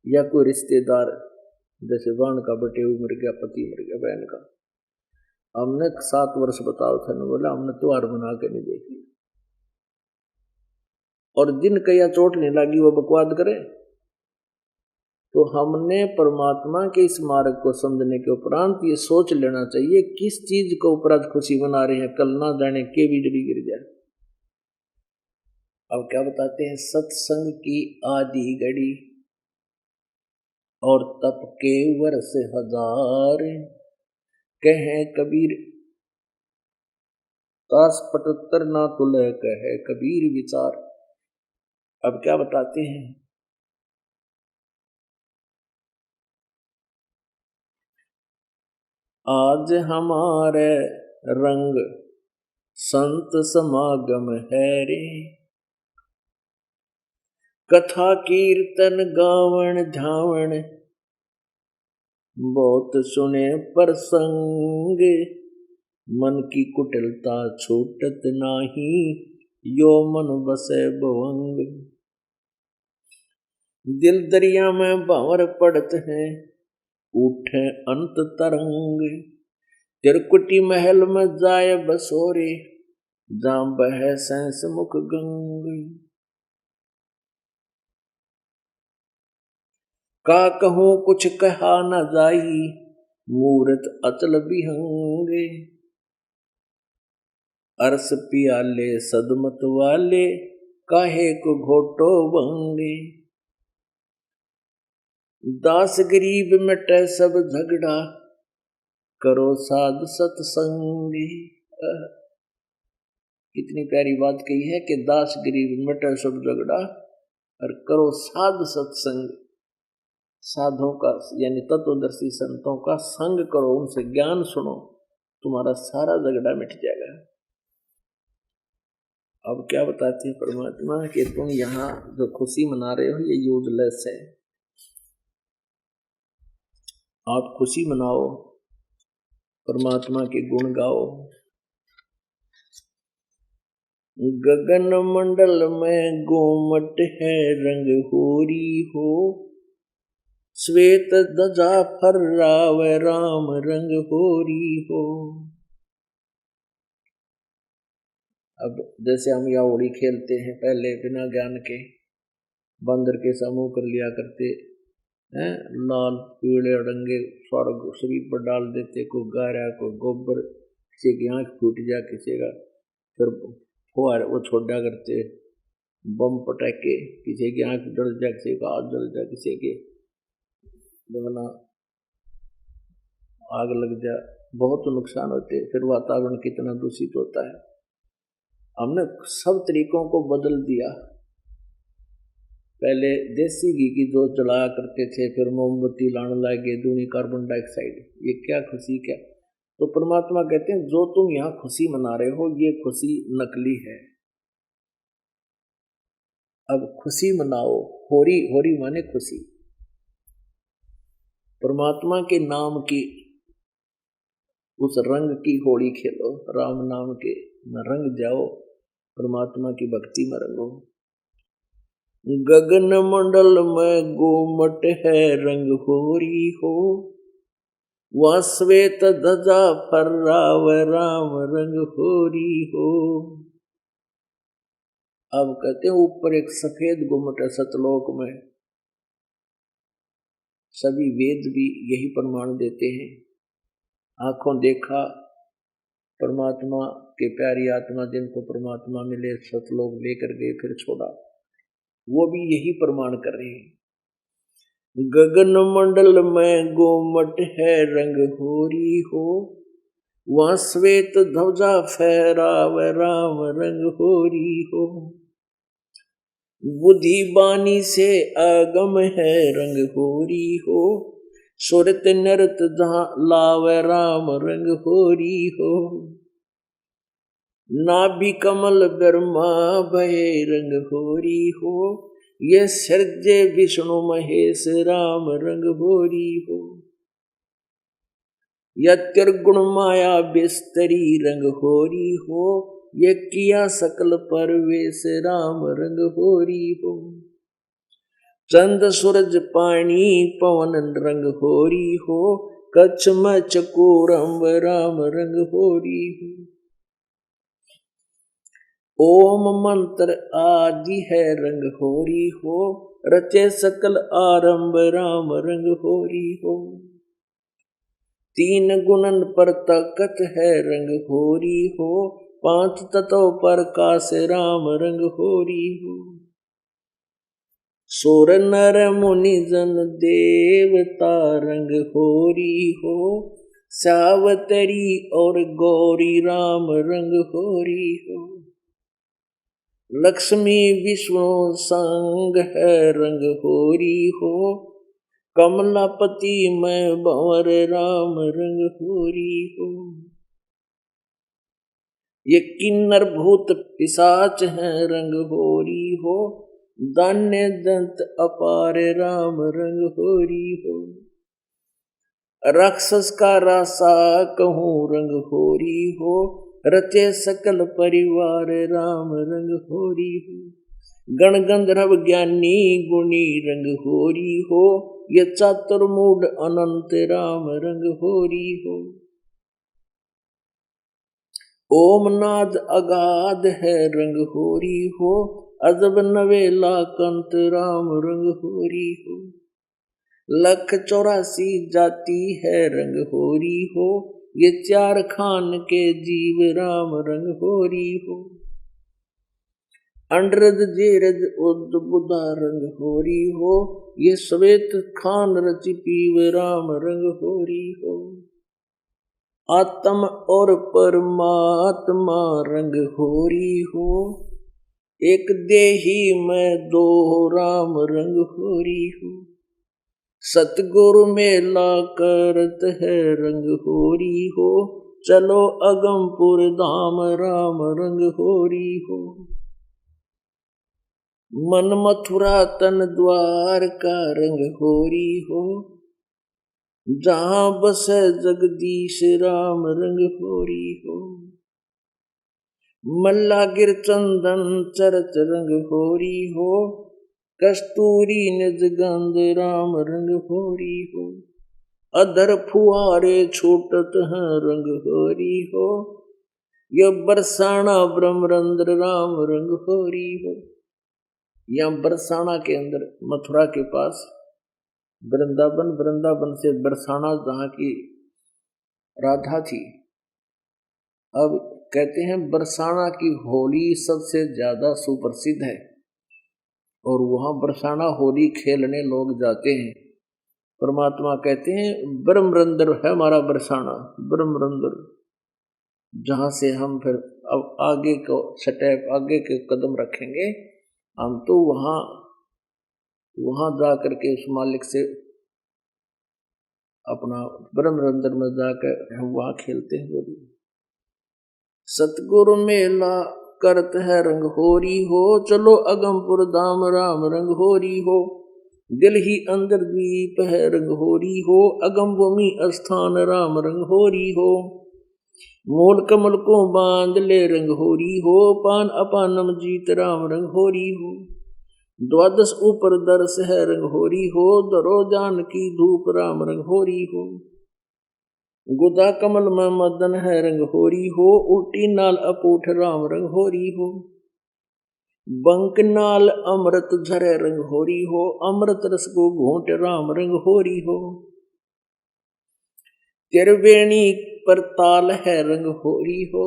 या कोई रिश्तेदार, जैसे बहन का बेटे मर गया, पति मर गया, बहन का। हमने 7 वर्ष बताओ था ना, बोला हमने त्योहार बना के नहीं देखी। और जिन कया चोट नहीं लगी वो बकवाद करे। तो हमने परमात्मा के इस मार्ग को समझने के उपरांत ये सोच लेना चाहिए किस चीज को उपरांत खुशी बना रहे हैं, कल ना जाने के बिजली गिर जाए। अब क्या बताते हैं, सत्संग की आदि घड़ी और तप के वर्ष हजार, कहे कबीर तास 75 ना तुले, कहे कबीर विचार। अब क्या बताते हैं, आज हमारे रंग संत समागम है रे, कथा कीर्तन गावण झावण बहुत सुने प्रसंग, मन की कुटिलता छूटत नाही, यो मन बसे भवंग। दिल दरिया में भंवर पड़त है, उठे अंत तरंग, तिरकुटी महल में जाए बसोरे, जाम बह सहस मुख गंग। का कहूँ कुछ कहा न जाई, मूरत अचल बिहंगे, अरस पियाले सदमत वाले, काहे को घोटो बंगे। दास गरीब मिटे सब झगड़ा, करो साध सत्संगी। कितनी प्यारी बात कही है कि दास गरीब मिटे सब झगड़ा और करो साध सत्संग। साधों का यानी तत्वदर्शी संतों का संग करो, उनसे ज्ञान सुनो, तुम्हारा सारा झगड़ा मिट जाएगा। अब क्या बताते हैं परमात्मा कि तुम यहाँ जो खुशी मना रहे हो ये यूजलेस है। आप खुशी मनाओ, परमात्मा के गुण गाओ। गगन मंडल में गोमट है रंग होरी हो, श्वेत ध्वजा फर्रावे राम रंग होरी हो। अब जैसे हम यहाँ होली खेलते हैं, पहले बिना ज्ञान के बंदर के समूह कर लिया करते हैं, लाल पीले रंगे स्वर्ग शरीर पर डाल देते, कोई गारा कोई गोबर, किसी की आँख फूट जा, किसी का फिर फुहार वो छोड़ा करते, बम पटाके, किसी की आँख जल जा, किसी का हाथ जल जा, किसी के बना आग लग जा, बहुत नुकसान होते। फिर वातावरण कितना दूषित होता है। हमने सब तरीकों को बदल दिया। पहले देसी घी की जोत जलाया करते थे, फिर मोमबत्ती लाने लगे, दूनी कार्बन डाइऑक्साइड, ये क्या खुशी क्या। तो परमात्मा कहते हैं जो तुम यहाँ खुशी मना रहे हो ये खुशी नकली है। अब खुशी मनाओ, होरी, होरी माने खुशी, परमात्मा के नाम की उस रंग की होली खेलो, राम नाम के रंग जाओ, परमात्मा की भक्ति में रंगो। गगन मंडल में गोमट है रंग होरी हो, वह श्वेत ध्वजा फर्राव राम रंग होरी हो। अब कहते हैं ऊपर एक सफेद गुम्मट है सतलोक में। सभी वेद भी यही प्रमाण देते हैं। आंखों देखा परमात्मा के प्यारी आत्मा जिनको परमात्मा मिले सतलोक लेकर गए फिर छोड़ा, वो भी यही प्रमाण कर रहे हैं। गगन मंडल में गोमट है रंग होरी हो, वहाँ श्वेत ध्वजा फहराव राम रंग होरी हो। बुद्धि बानी से आगम है रंग होरी हो। सुरत नरत लाव राम रंग होरी हो। नाभि कमल ब्रह्मा भये रंग होरी हो। ये सर्जे विष्णु महेश राम रंग होरी हो। यत्युर्गुण माया बिस्तरी रंग होरी हो। ये किया सकल परवेश राम रंग होरी हो। चंद सूरज पानी पवन रंग होरी हो। कच्छ मच्छ कोरम्ब राम रंग होरी हो। ओम मंत्र आदि है रंग होरी हो। रचे सकल आरंभ राम रंग होरी हो। तीन गुणन पर तकत है रंग होरी हो। पांच तत्व प्रकाश राम रंग होरी हो। सुर नर मुनि जन देवता रंग होरी हो। सावतरी और गौरी राम रंग होरी हो। लक्ष्मी विष्णु संग है रंग होरी हो। कमलापति मैं भंवर राम रंग होरी हो। ये किन्नर भूत पिशाच हैं रंग होरी हो। दान्य दंत अपार राम रंग होरी हो। राक्षस का रासा कहूँ रंग होरी हो। रचे सकल परिवार राम रंग होरी हो। गण गंधर्व ज्ञानी गुणी रंग होरी हो। ये चातुर्मूढ़ अनंत राम रंग होरी हो। ओम नाद अगाध है रंग होरी हो। अजब नवेला कंत राम रंग होरी हो। 184 जाति है रंग होरी हो। ये 4 खान के जीव राम रंग होरी हो। अंडरज जेरज उद बुधा रंग होरी हो। ये श्वेत खान रचि पीव राम रंग होरी हो। आत्म और परमात्मा रंग होरी हो। एक देही में 2 राम रंग होरी हो। सतगुरु मेला करत है रंग होरी हो। चलो अगमपुर धाम राम रंग होरी हो। मन मथुरा तन द्वार का रंग होरी हो। जहाँ बसे जगदीश राम रंग होरी हो। मल्ला गिर चंदन चरच रंग होरी हो। कस्तूरी निज गंध राम रंग होरी हो। अधर फुआरे छूटत हैं रंग होरी हो। यो बरसाना ब्रह्मरंद्र राम रंग होरी हो। यहाँ बरसाना के अंदर मथुरा के पास वृंदावन से बरसाना जहाँ की राधा थी। अब कहते हैं बरसाना की होली सबसे ज्यादा सुप्रसिद्ध है और वहाँ बरसाना होली खेलने लोग जाते हैं। परमात्मा कहते हैं ब्रह्मरंद्र है हमारा बरसाना, ब्रह्मरंद्र, जहाँ से हम फिर अब आगे को स्टेप आगे के कदम रखेंगे। हम तो वहाँ जा करके उस मालिक से अपना ब्रह्मरंद्र में जाकर हम वहाँ खेलते हैं होली। सतगुरु मेला करत है रंग होरी हो। चलो अगमपुर धाम राम रंग होरी हो। दिल ही अंदर द्वीप है रंग होरी हो। अगम भूमि स्थान राम रंग होरी हो। मूल कमल को बांध ले रंग होरी हो। पान अपानम जीत राम रंग होरी हो। 12 ऊपर दर्श है रंग होरी हो। दरो जान की धूप राम रंग होरी हो। गुदा कमल में मदन है रंग होरी हो। उल्टी नाल अपूठ राम रंग होरी हो। बंक नाल अमृत झरे रंग होरी हो। अमृत रस को घोंट राम रंग होरी हो। त्रिवेणी पर ताल है रंग होरी हो।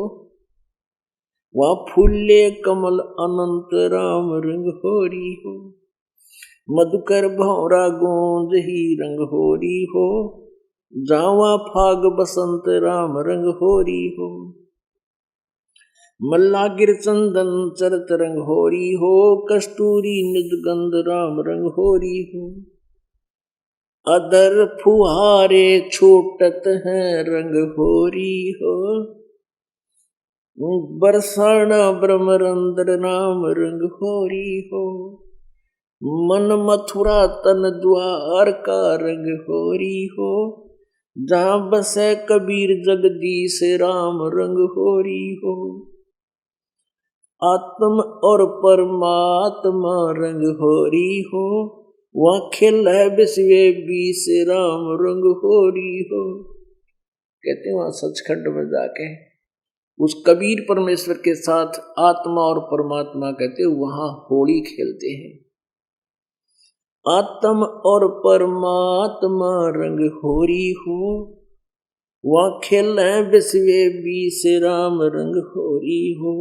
वहाँ फूले कमल अनंत राम रंग होरी हो। मधुकर भौरा गूंज ही रंग होरी हो। जावा फाग बसंत राम रंग होरी हो, मल्ला गिर चंदन चरत रंग होरी हो, कस्तूरी निदगंध राम रंग होरी हो, अदर फुहारे छूटत हैं रंग होरी हो, बरसाना ब्रह्मरंद्र नाम रंग होरी हो, मन मथुरा तन द्वार का रंग होरी हो, जहाँ बसे कबीर जगदीश राम रंग होरी हो, आत्म और परमात्मा रंग होरी हो, वहाँ खेल है विश्व बीस राम रंग होरी हो। कहते हैं वहाँ सचखंड में जाके उस कबीर परमेश्वर के साथ आत्मा और परमात्मा कहते हैं वहाँ होली खेलते हैं। आत्म और परमात्मा रंग होरी हो, वहाँ खेल है विश्व बीस राम रंग होरी हो।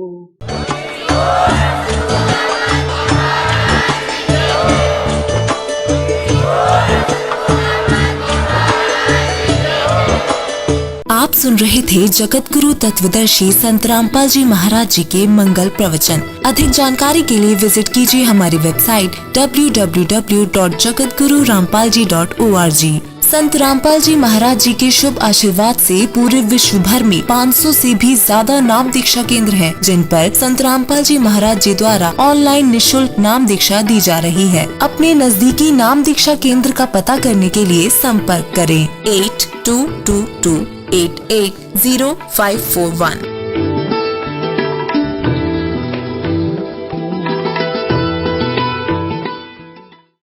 आप सुन रहे थे जगत गुरु तत्वदर्शी संत रामपाल जी महाराज जी के मंगल प्रवचन। अधिक जानकारी के लिए विजिट कीजिए हमारी वेबसाइट www.jagatgururampalji.org। संत रामपाल जी महाराज जी के शुभ आशीर्वाद से पूरे विश्व भर में 500 से भी ज्यादा नाम दीक्षा केंद्र हैं, जिन पर संत रामपाल जी महाराज जी द्वारा ऑनलाइन निशुल्क नाम दीक्षा दी जा रही है। अपने नजदीकी नाम दीक्षा केंद्र का पता करने के लिए संपर्क करें 8222880541।